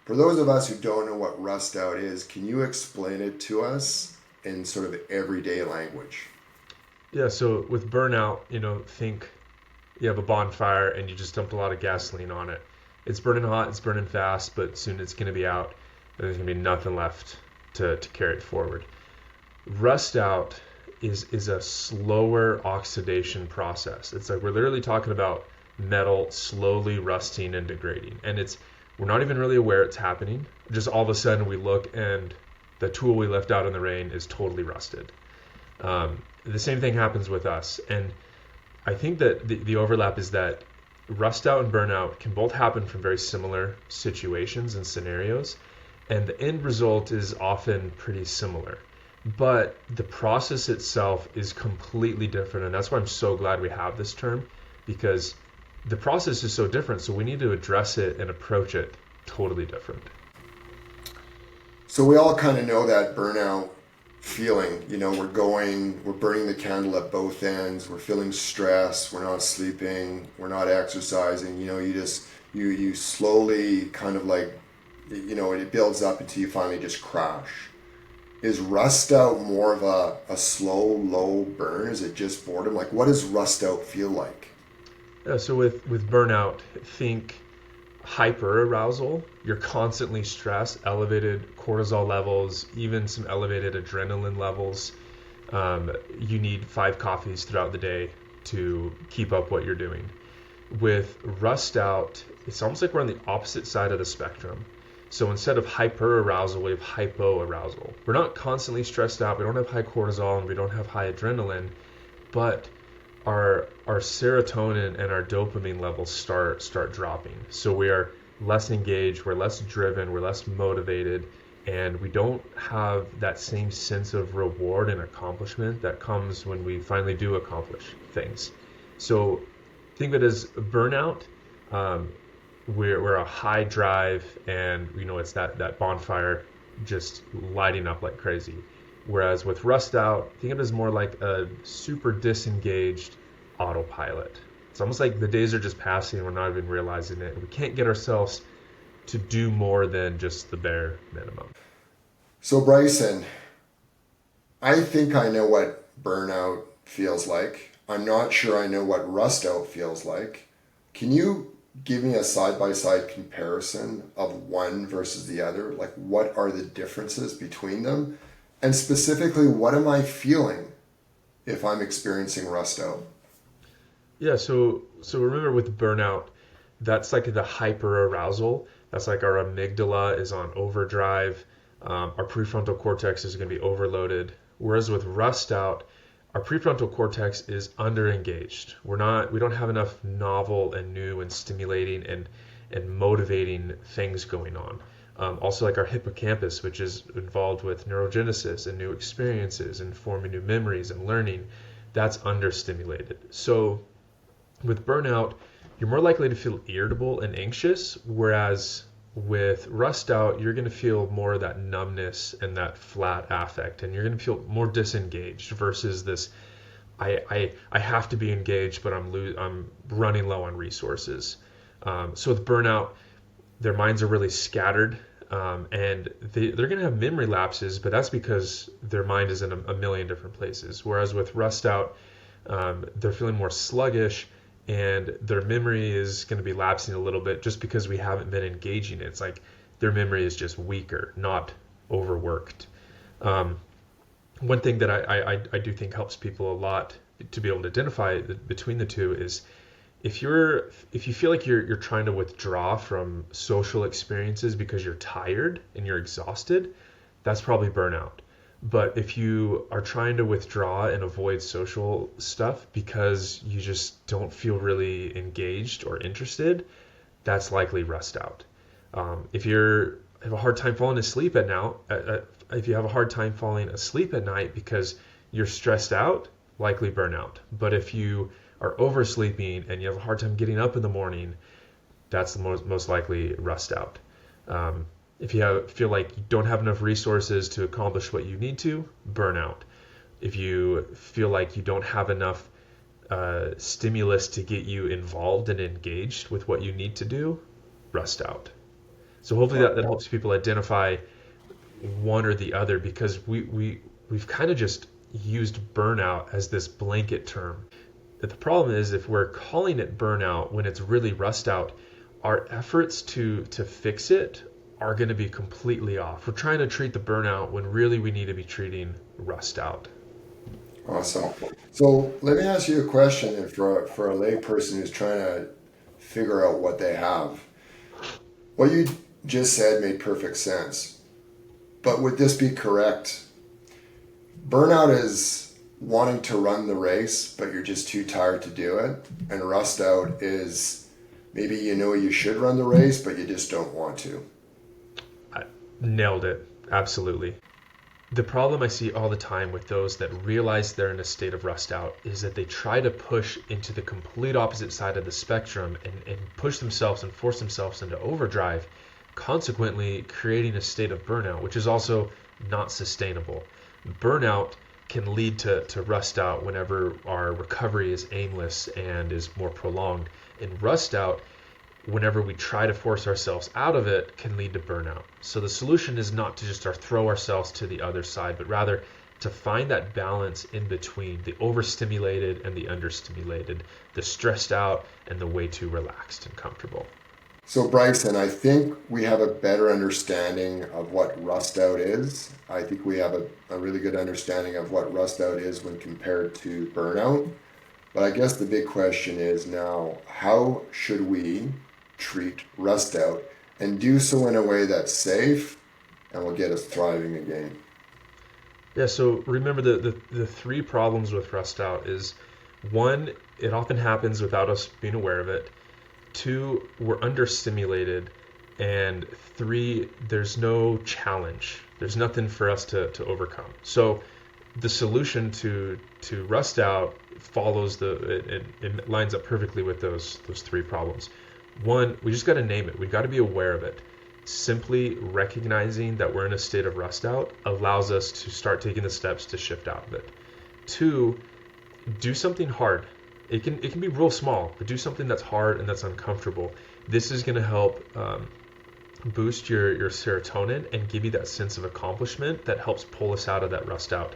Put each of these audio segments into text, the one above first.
For those of us who don't know what rust out is, can you explain it to us in sort of everyday language? Yeah, so with burnout, think you have a bonfire and you just dumped a lot of gasoline on it. It's burning hot, it's burning fast, but soon it's going to be out and there's going to be nothing left to carry it forward. Rust out is a slower oxidation process. It's like we're literally talking about metal slowly rusting and degrading. And we're not even really aware it's happening. Just all of a sudden we look and the tool we left out in the rain is totally rusted. The same thing happens with us. And I think that the overlap is that rust out and burnout can both happen from very similar situations and scenarios. And the end result is often pretty similar. But the process itself is completely different. And that's why I'm so glad we have this term, because the process is so different. So we need to address it and approach it totally different. So we all kind of know that burnout feeling. We're burning the candle at both ends. We're feeling stress. We're not sleeping. We're not exercising. You slowly kind of like, it builds up until you finally just crash. Is rust out more of a slow, low burn? Is it just boredom? Like, what does rust out feel like? Yeah, so with burnout, think hyper arousal. You're constantly stressed, elevated cortisol levels, even some elevated adrenaline levels. You need 5 coffees throughout the day to keep up what you're doing. With rust out, it's almost like we're on the opposite side of the spectrum. So instead of hyper arousal, we have hypo arousal. We're not constantly stressed out. We don't have high cortisol and we don't have high adrenaline, but our serotonin and our dopamine levels start dropping. So we are less engaged, we're less driven, we're less motivated, and we don't have that same sense of reward and accomplishment that comes when we finally do accomplish things. So think of it as burnout. We're a high drive, and it's that bonfire just lighting up like crazy. Whereas with rust out, think of it as more like a super disengaged autopilot. It's almost like the days are just passing and we're not even realizing it. We can't get ourselves to do more than just the bare minimum. So, Bryson, I think I know what burnout feels like. I'm not sure I know what rust out feels like. Can you give me a side-by-side comparison of one versus the other? Like, what are the differences between them? And specifically, what am I feeling if I'm experiencing rust out? Yeah, so remember with burnout, that's like the hyper arousal. That's like our amygdala is on overdrive. Our prefrontal cortex is going to be overloaded. Whereas with rust out, our prefrontal cortex is underengaged. We don't have enough novel and new and stimulating and motivating things going on. Also like our hippocampus, which is involved with neurogenesis and new experiences and forming new memories and learning, that's understimulated. So with burnout, you're more likely to feel irritable and anxious, whereas with rust out, you're going to feel more of that numbness and that flat affect, and you're going to feel more disengaged versus this I have to be engaged, but I'm running low on resources. So with burnout, their minds are really scattered, and they're going to have memory lapses, but that's because their mind is in a million different places. Whereas with rust out, they're feeling more sluggish, and their memory is going to be lapsing a little bit just because we haven't been engaging it. It's like their memory is just weaker, not overworked. One thing that I do think helps people a lot to be able to identify between the two is if you feel like you're trying to withdraw from social experiences because you're tired and you're exhausted, that's probably burnout. But if you are trying to withdraw and avoid social stuff because you just don't feel really engaged or interested, that's likely rust out. If you have a hard time falling asleep at now, if you have a hard time falling asleep at night because you're stressed out, likely burnout. But if you are oversleeping and you have a hard time getting up in the morning, that's the most likely rust out. If you feel like you don't have enough resources to accomplish what you need to, burnout. If you feel like you don't have enough stimulus to get you involved and engaged with what you need to do, rust out. So hopefully that helps people identify one or the other, because we've kind of just used burnout as this blanket term. But the problem is, if we're calling it burnout when it's really rust out, our efforts to fix it are going to be completely off. We're trying to treat the burnout when really we need to be treating rust out. Awesome. So let me ask you a question, and for a lay person who's trying to figure out what they have. What you just said made perfect sense. But would this be correct? Burnout is wanting to run the race, but you're just too tired to do it. And rust out is maybe you know you should run the race, but you just don't want to. I nailed it. Absolutely. The problem I see all the time with those that realize they're in a state of rust out is that they try to push into the complete opposite side of the spectrum, and push themselves and force themselves into overdrive, consequently creating a state of burnout, which is also not sustainable. Burnout can lead to rust out whenever our recovery is aimless and is more prolonged. And rust out, whenever we try to force ourselves out of it, can lead to burnout. So the solution is not to just throw ourselves to the other side, but rather to find that balance in between the overstimulated and the understimulated, the stressed out and the way too relaxed and comfortable. So, Bryson, I think we have a better understanding of what rust out is. I think we have a really good understanding of what rust out is when compared to burnout. But I guess the big question is now, how should we treat rust out and do so in a way that's safe and will get us thriving again? Yeah, so remember the three problems with rust out is: one, it often happens without us being aware of it; two, we're understimulated; and three, there's no challenge. There's nothing for us to overcome. So the solution to rust out follows it lines up perfectly with those three problems. One, we just got to name it. We've got to be aware of it. Simply recognizing that we're in a state of rust out allows us to start taking the steps to shift out of it. Two, do something hard. It can be real small, but do something that's hard and that's uncomfortable. This is going to help boost your serotonin and give you that sense of accomplishment that helps pull us out of that rust out.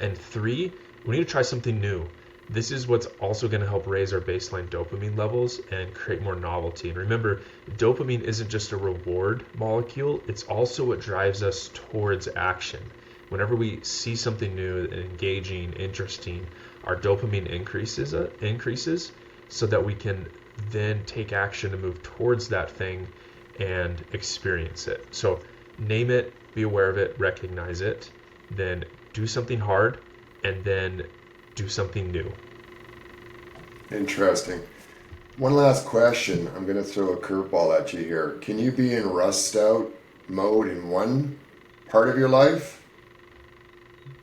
And three, we need to try something new. This is what's also going to help raise our baseline dopamine levels and create more novelty. And remember, dopamine isn't just a reward molecule, it's also what drives us towards action. Whenever we see something new, engaging, interesting, our dopamine increases so that we can then take action to move towards that thing and experience it. So name it, be aware of it, recognize it, then do something hard, and then do something new. Interesting. One last question. I'm going to throw a curveball at you here. Can you be in rust out mode in one part of your life,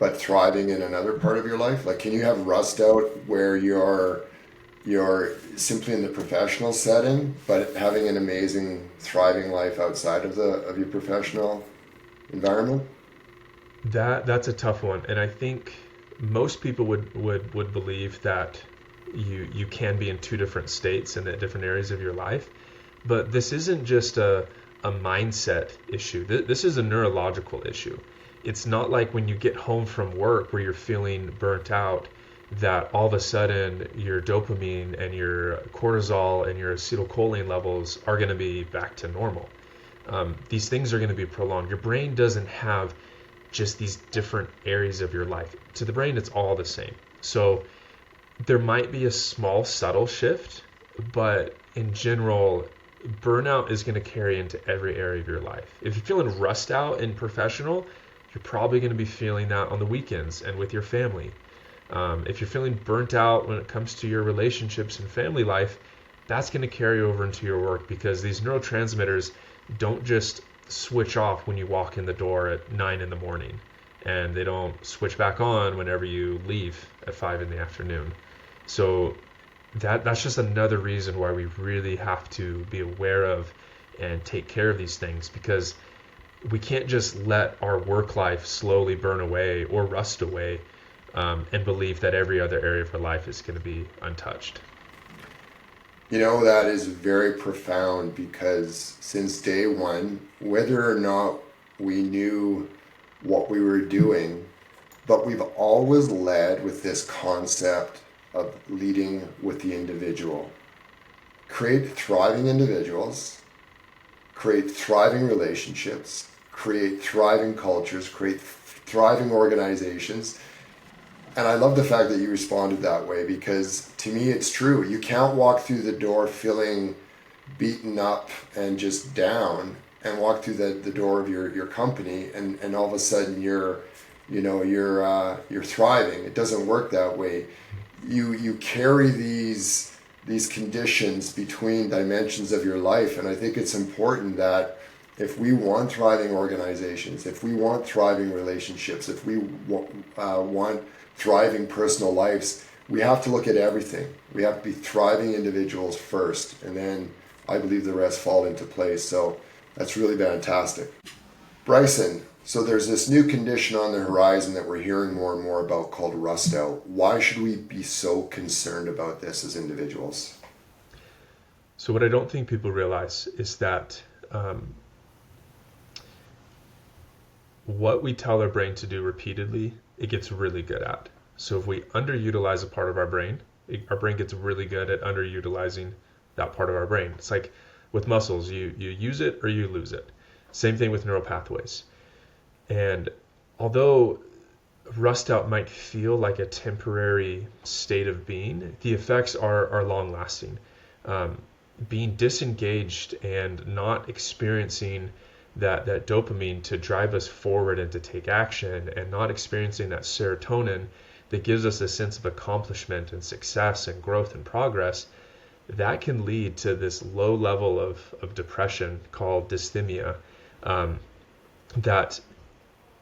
but thriving in another part of your life? Like, can you have rust out where you're simply in the professional setting, but having an amazing, thriving life outside of your professional environment? That's a tough one, and I think most people would believe that you can be in two different states in the different areas of your life, but this isn't just a mindset issue. This is a neurological issue. It's not like when you get home from work where you're feeling burnt out, that all of a sudden your dopamine and your cortisol and your acetylcholine levels are going to be back to normal. These things are going to be prolonged. Your brain doesn't have just these different areas of your life. To the brain, it's all the same. So there might be a small, subtle shift, but in general, burnout is going to carry into every area of your life. If you're feeling rust out in professional, you're probably going to be feeling that on the weekends and with your family. If you're feeling burnt out when it comes to your relationships and family life, that's going to carry over into your work, because these neurotransmitters don't just switch off when you walk in the door at 9 in the morning, and they don't switch back on whenever you leave at 5 in the afternoon. So that's just another reason why we really have to be aware of and take care of these things, because we can't just let our work life slowly burn away or rust away, and believe that every other area of our life is going to be untouched. That is very profound because since day one, whether or not we knew what we were doing, but we've always led with this concept of leading with the individual. Create thriving individuals, create thriving relationships, create thriving cultures, create thriving organizations. And I love the fact that you responded that way because to me it's true. You can't walk through the door feeling beaten up and just down and walk through the door of your company and all of a sudden you're thriving. It doesn't work that way. You carry these conditions between dimensions of your life, and I think it's important that if we want thriving organizations, if we want thriving relationships, if we want thriving personal lives, we have to look at everything. We have to be thriving individuals first, and then I believe the rest fall into place. So that's really fantastic. Bryson, so there's this new condition on the horizon that we're hearing more and more about called rust out. Why should we be so concerned about this as individuals? So what I don't think people realize is that what we tell our brain to do repeatedly, it gets really good at. So if we underutilize a part of our brain gets really good at underutilizing that part of our brain. It's like with muscles, you use it or you lose it. Same thing with neural pathways. And although rust out might feel like a temporary state of being, the effects are long lasting. Being disengaged and not experiencing that dopamine to drive us forward and to take action, and not experiencing that serotonin that gives us a sense of accomplishment and success and growth and progress, that can lead to this low level of depression called dysthymia, that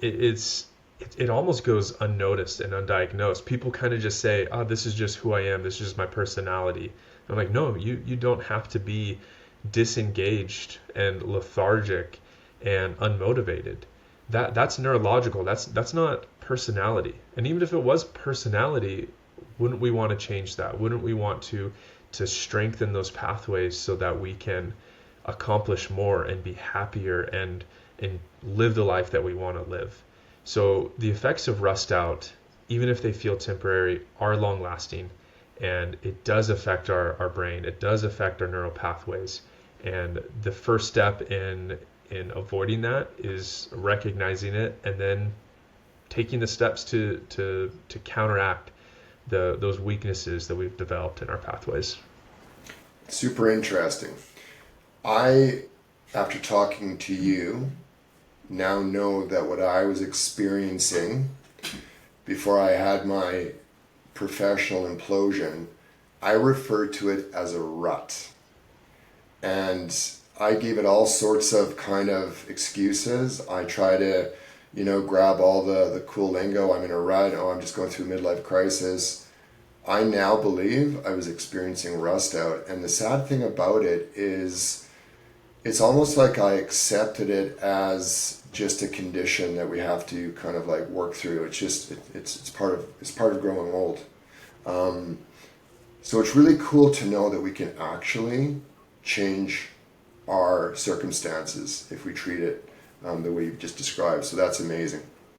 it almost goes unnoticed and undiagnosed. People kind of just say, oh, this is just who I am, this is just my personality. I'm like, no, you don't have to be disengaged and lethargic and unmotivated. That's neurological. That's not personality. And even if it was personality, wouldn't we want to change that? Wouldn't we want to strengthen those pathways so that we can accomplish more and be happier and live the life that we want to live? So the effects of rust out, even if they feel temporary, are long lasting, and it does affect our brain. It does affect our neural pathways. And the first step in avoiding that is recognizing it and then taking the steps to counteract those weaknesses that we've developed in our pathways. Super interesting. I, after talking to you, now know that what I was experiencing before I had my professional implosion, I referred to it as a rut. And I gave it all sorts of kind of excuses. I try to, grab all the cool lingo. I'm in a rut. Oh, I'm just going through a midlife crisis. I now believe I was experiencing rust out. And the sad thing about it is it's almost like I accepted it as just a condition that we have to kind of like work through. It's just, it's part of growing old. So it's really cool to know that we can actually change our circumstances if we treat it the way you've just described. So that's amazing.